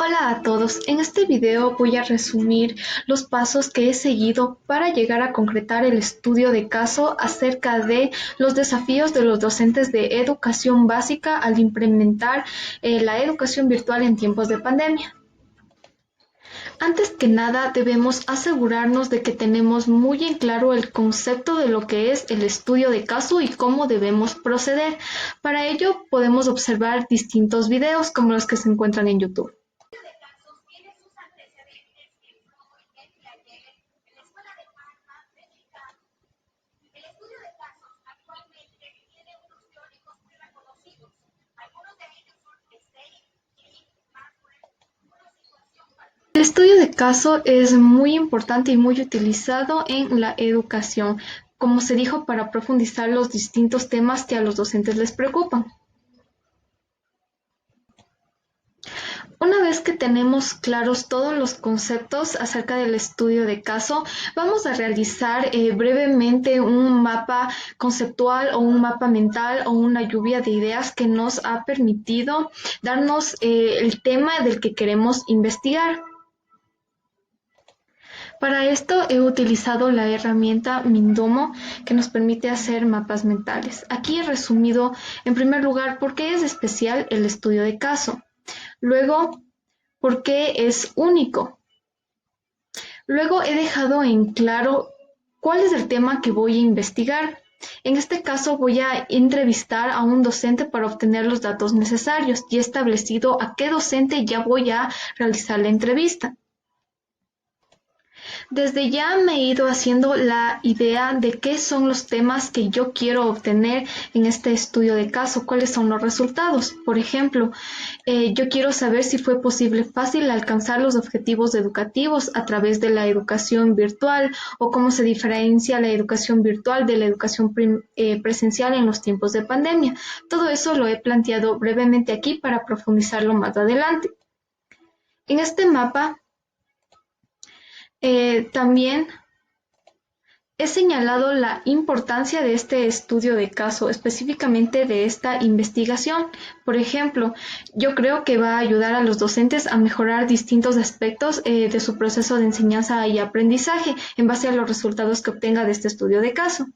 Hola a todos, en este video voy a resumir los pasos que he seguido para llegar a concretar el estudio de caso acerca de los desafíos de los docentes de educación básica al implementar la educación virtual en tiempos de pandemia. Antes que nada, debemos asegurarnos de que tenemos muy en claro el concepto de lo que es el estudio de caso y cómo debemos proceder. Para ello, podemos observar distintos videos como los que se encuentran en YouTube. El estudio de caso es muy importante y muy utilizado en la educación, como se dijo, para profundizar los distintos temas que a los docentes les preocupan. Una vez que tenemos claros todos los conceptos acerca del estudio de caso, vamos a realizar brevemente un mapa conceptual o un mapa mental o una lluvia de ideas que nos ha permitido darnos el tema del que queremos investigar. Para esto he utilizado la herramienta Mindomo que nos permite hacer mapas mentales. Aquí he resumido en primer lugar por qué es especial el estudio de caso, luego por qué es único, luego he dejado en claro cuál es el tema que voy a investigar. En este caso voy a entrevistar a un docente para obtener los datos necesarios y he establecido a qué docente ya voy a realizar la entrevista. Desde ya me he ido haciendo la idea de qué son los temas que yo quiero obtener en este estudio de caso, cuáles son los resultados. Por ejemplo, yo quiero saber si fue fácil alcanzar los objetivos educativos a través de la educación virtual o cómo se diferencia la educación virtual de la educación presencial en los tiempos de pandemia. Todo eso lo he planteado brevemente aquí para profundizarlo más adelante. En este mapa también he señalado la importancia de este estudio de caso, específicamente de esta investigación. Por ejemplo, yo creo que va a ayudar a los docentes a mejorar distintos aspectos de su proceso de enseñanza y aprendizaje en base a los resultados que obtenga de este estudio de caso.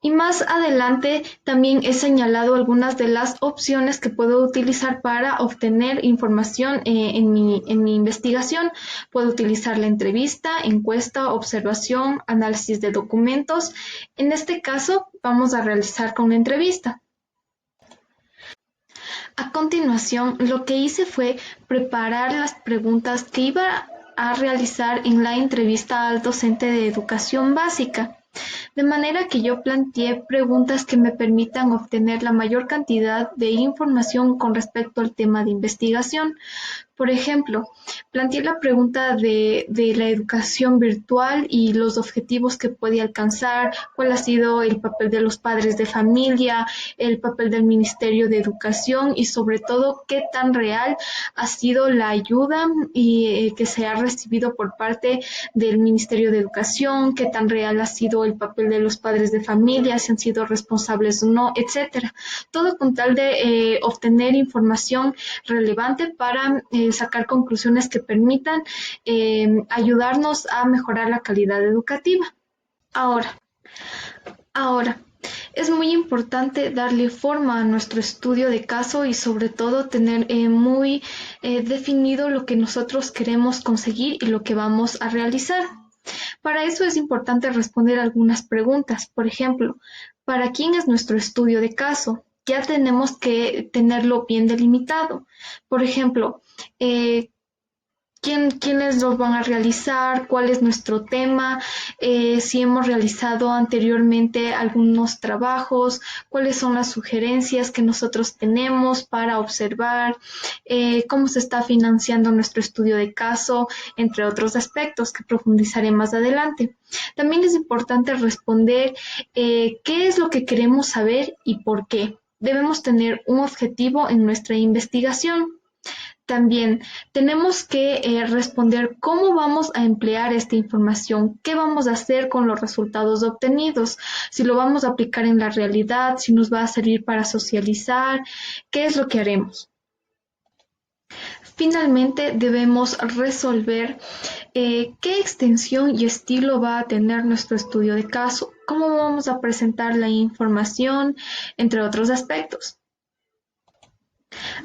Y más adelante también he señalado algunas de las opciones que puedo utilizar para obtener información en mi investigación. Puedo utilizar la entrevista, encuesta, observación, análisis de documentos. En este caso vamos a realizar con la entrevista. A continuación, lo que hice fue preparar las preguntas que iba a realizar en la entrevista al docente de educación básica. De manera que yo planteé preguntas que me permitan obtener la mayor cantidad de información con respecto al tema de investigación. Por ejemplo, planteé la pregunta de la educación virtual y los objetivos que puede alcanzar, cuál ha sido el papel de los padres de familia, el papel del Ministerio de Educación y sobre todo qué tan real ha sido la ayuda que se ha recibido por parte del Ministerio de Educación, qué tan real ha sido el papel de los padres de familia, si han sido responsables o no, etcétera. Todo con tal de obtener información relevante para sacar conclusiones que permitan ayudarnos a mejorar la calidad educativa. Ahora, es muy importante darle forma a nuestro estudio de caso y sobre todo tener muy definido lo que nosotros queremos conseguir y lo que vamos a realizar. Para eso es importante responder algunas preguntas. Por ejemplo, ¿para quién es nuestro estudio de caso? Ya tenemos que tenerlo bien delimitado. Por ejemplo, quiénes los van a realizar, cuál es nuestro tema, si hemos realizado anteriormente algunos trabajos, cuáles son las sugerencias que nosotros tenemos para observar, cómo se está financiando nuestro estudio de caso, entre otros aspectos que profundizaré más adelante. También es importante responder qué es lo que queremos saber y por qué. Debemos tener un objetivo en nuestra investigación. También tenemos que responder cómo vamos a emplear esta información, qué vamos a hacer con los resultados obtenidos, si lo vamos a aplicar en la realidad, si nos va a servir para socializar, qué es lo que haremos. Finalmente, debemos resolver qué extensión y estilo va a tener nuestro estudio de caso, cómo vamos a presentar la información, entre otros aspectos.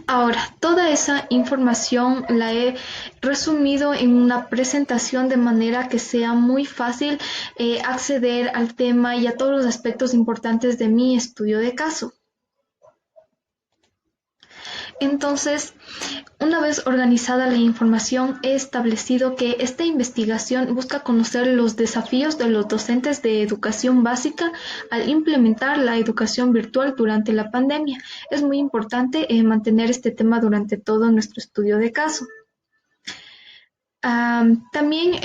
Ahora, toda esa información la he resumido en una presentación de manera que sea muy fácil acceder al tema y a todos los aspectos importantes de mi estudio de caso. Entonces, una vez organizada la información, he establecido que esta investigación busca conocer los desafíos de los docentes de educación básica al implementar la educación virtual durante la pandemia. Es muy importante mantener este tema durante todo nuestro estudio de caso. También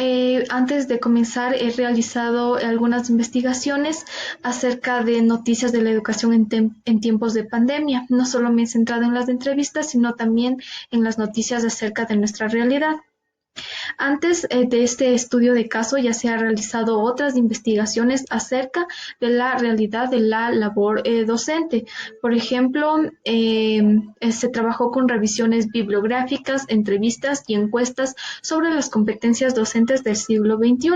antes de comenzar he realizado algunas investigaciones acerca de noticias de la educación en tiempos de pandemia. No solo me he centrado en las entrevistas, sino también en las noticias acerca de nuestra realidad. Antes de este estudio de caso ya se han realizado otras investigaciones acerca de la realidad de la labor docente. Por ejemplo, se trabajó con revisiones bibliográficas, entrevistas y encuestas sobre las competencias docentes del siglo XXI.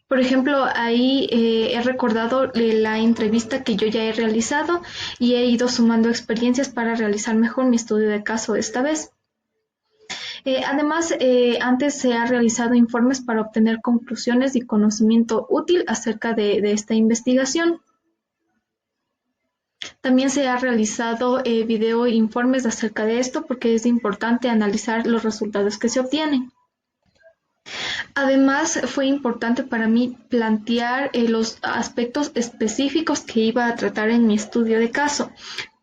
Por ejemplo, ahí he recordado la entrevista que yo ya he realizado y he ido sumando experiencias para realizar mejor mi estudio de caso esta vez. Además, antes se han realizado informes para obtener conclusiones y conocimiento útil acerca de esta investigación. También se ha realizado video informes acerca de esto porque es importante analizar los resultados que se obtienen. Además, fue importante para mí plantear los aspectos específicos que iba a tratar en mi estudio de caso,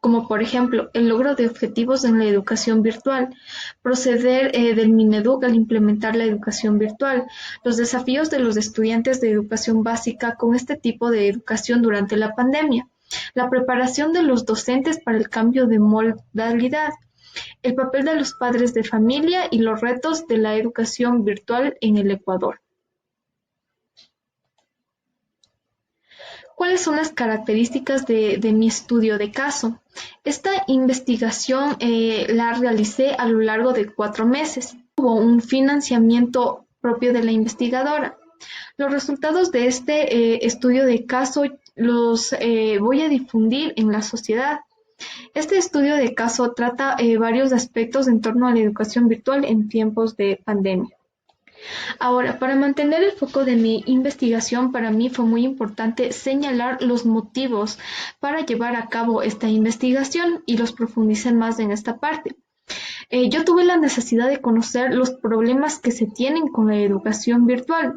como por ejemplo el logro de objetivos en la educación virtual, proceder del Mineduc al implementar la educación virtual, los desafíos de los estudiantes de educación básica con este tipo de educación durante la pandemia, la preparación de los docentes para el cambio de modalidad, el papel de los padres de familia y los retos de la educación virtual en el Ecuador. ¿Cuáles son las características de mi estudio de caso? Esta investigación la realicé a lo largo de 4 meses. Hubo un financiamiento propio de la investigadora. Los resultados de este estudio de caso los voy a difundir en la sociedad. Este estudio de caso trata varios aspectos en torno a la educación virtual en tiempos de pandemia. Ahora, para mantener el foco de mi investigación, para mí fue muy importante señalar los motivos para llevar a cabo esta investigación y los profundicé más en esta parte. Yo tuve la necesidad de conocer los problemas que se tienen con la educación virtual.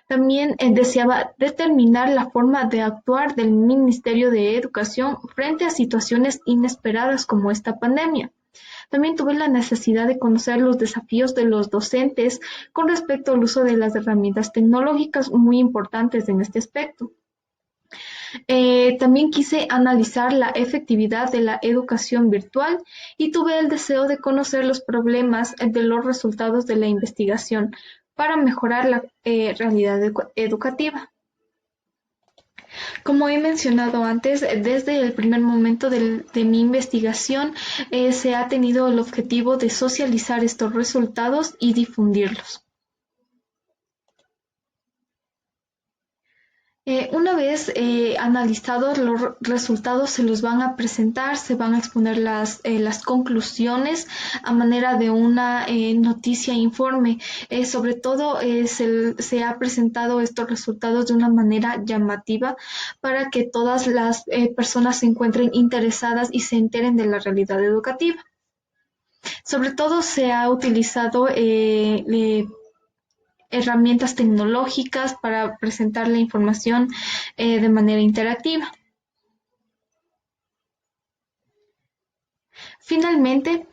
También deseaba determinar la forma de actuar del Ministerio de Educación frente a situaciones inesperadas como esta pandemia. También tuve la necesidad de conocer los desafíos de los docentes con respecto al uso de las herramientas tecnológicas muy importantes en este aspecto. También quise analizar la efectividad de la educación virtual y tuve el deseo de conocer los problemas de los resultados de la investigación para mejorar la realidad educativa. Como he mencionado antes, desde el primer momento de mi investigación se ha tenido el objetivo de socializar estos resultados y difundirlos. Una vez analizados los resultados, se los van a presentar, se van a exponer las conclusiones a manera de una noticia informe. Sobre todo se ha presentado estos resultados de una manera llamativa para que todas las personas se encuentren interesadas y se enteren de la realidad educativa. Sobre todo se ha utilizado herramientas tecnológicas para presentar la información de manera interactiva. Finalmente,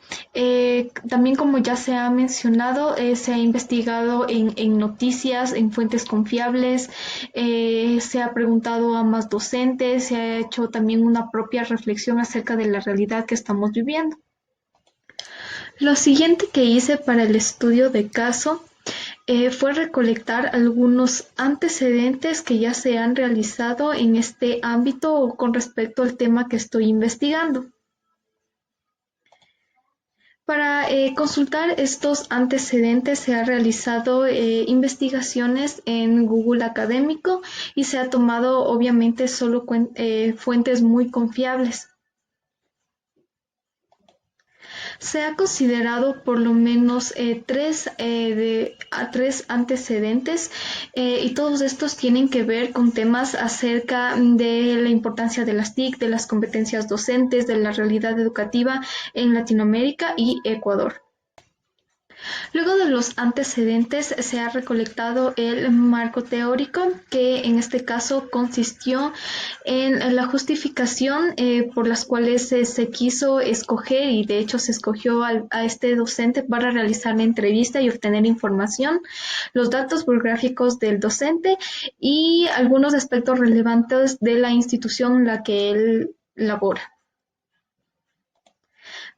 también como ya se ha mencionado, se ha investigado en noticias, en fuentes confiables, se ha preguntado a más docentes, se ha hecho también una propia reflexión acerca de la realidad que estamos viviendo. Lo siguiente que hice para el estudio de caso fue recolectar algunos antecedentes que ya se han realizado en este ámbito o con respecto al tema que estoy investigando. Para consultar estos antecedentes se ha realizado investigaciones en Google Académico y se ha tomado obviamente solo fuentes muy confiables. Se ha considerado por lo menos tres antecedentes y todos estos tienen que ver con temas acerca de la importancia de las TIC, de las competencias docentes, de la realidad educativa en Latinoamérica y Ecuador. Luego de los antecedentes se ha recolectado el marco teórico, que en este caso consistió en la justificación por las cuales se quiso escoger y de hecho se escogió a este docente para realizar la entrevista y obtener información, los datos biográficos del docente y algunos aspectos relevantes de la institución en la que él labora.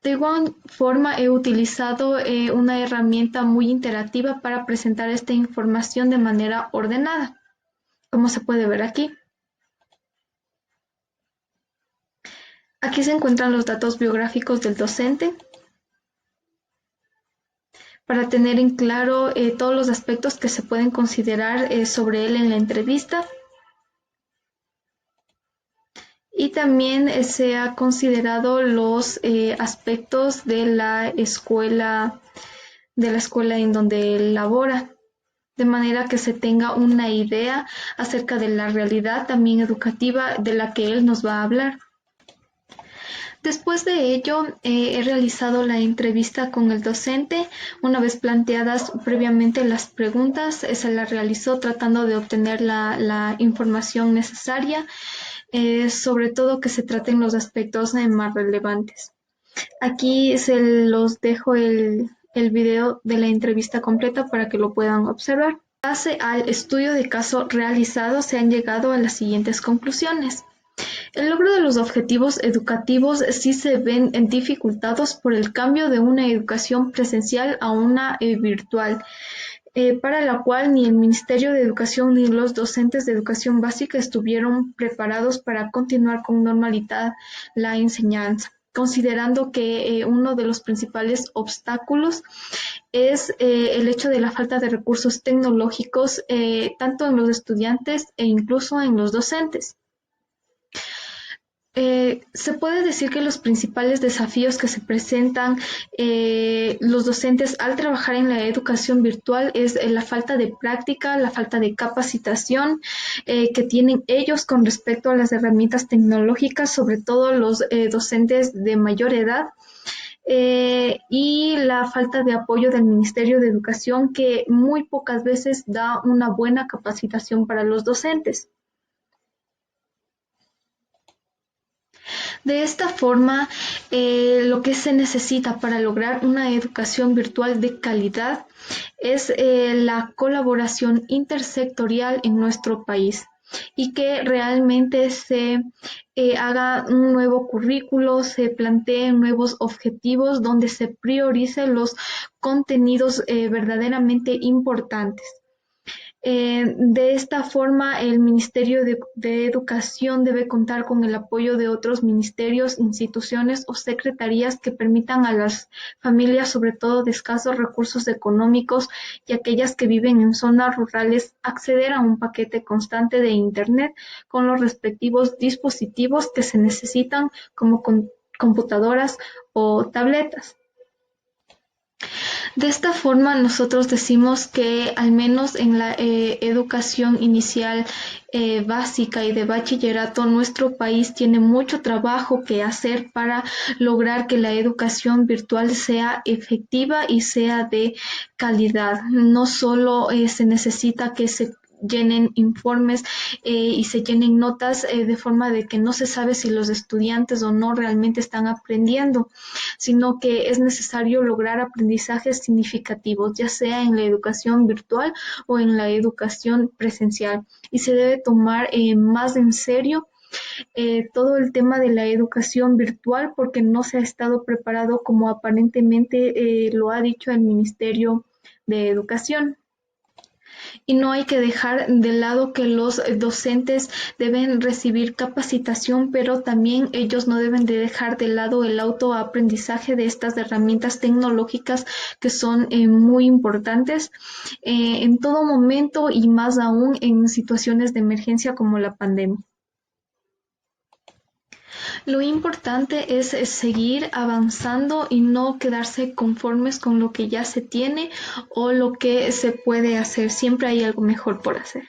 De igual forma, he utilizado una herramienta muy interactiva para presentar esta información de manera ordenada, como se puede ver aquí. Aquí se encuentran los datos biográficos del docente para tener en claro todos los aspectos que se pueden considerar sobre él en la entrevista. Y también se ha considerado los aspectos de la escuela en donde él labora, de manera que se tenga una idea acerca de la realidad también educativa de la que él nos va a hablar. Después de ello, he realizado la entrevista con el docente. Una vez planteadas previamente las preguntas, se la realizó tratando de obtener la información necesaria, sobre todo que se traten los aspectos más relevantes. Aquí se los dejo el video de la entrevista completa para que lo puedan observar. Base al estudio de caso realizado, se han llegado a las siguientes conclusiones. El logro de los objetivos educativos sí se ven dificultados por el cambio de una educación presencial a una virtual, para la cual ni el Ministerio de Educación ni los docentes de educación básica estuvieron preparados para continuar con normalidad la enseñanza, considerando que uno de los principales obstáculos es el hecho de la falta de recursos tecnológicos, tanto en los estudiantes e incluso en los docentes. Se puede decir que los principales desafíos que se presentan los docentes al trabajar en la educación virtual es la falta de práctica, la falta de capacitación que tienen ellos con respecto a las herramientas tecnológicas, sobre todo los docentes de mayor edad. Y la falta de apoyo del Ministerio de Educación, que muy pocas veces da una buena capacitación para los docentes. De esta forma, lo que se necesita para lograr una educación virtual de calidad es la colaboración intersectorial en nuestro país y que realmente se haga un nuevo currículo, se planteen nuevos objetivos donde se prioricen los contenidos verdaderamente importantes. De esta forma, el Ministerio de Educación debe contar con el apoyo de otros ministerios, instituciones o secretarías que permitan a las familias, sobre todo de escasos recursos económicos y aquellas que viven en zonas rurales, acceder a un paquete constante de Internet con los respectivos dispositivos que se necesitan como computadoras o tabletas. De esta forma, nosotros decimos que al menos en la educación inicial básica y de bachillerato, nuestro país tiene mucho trabajo que hacer para lograr que la educación virtual sea efectiva y sea de calidad. No solo se necesita que se llenen informes y se llenen notas de forma de que no se sabe si los estudiantes o no realmente están aprendiendo, sino que es necesario lograr aprendizajes significativos, ya sea en la educación virtual o en la educación presencial. Y se debe tomar más en serio todo el tema de la educación virtual porque no se ha estado preparado como aparentemente lo ha dicho el Ministerio de Educación. Y no hay que dejar de lado que los docentes deben recibir capacitación, pero también ellos no deben de dejar de lado el autoaprendizaje de estas herramientas tecnológicas que son muy importantes en todo momento y más aún en situaciones de emergencia como la pandemia. Lo importante es seguir avanzando y no quedarse conformes con lo que ya se tiene o lo que se puede hacer. Siempre hay algo mejor por hacer.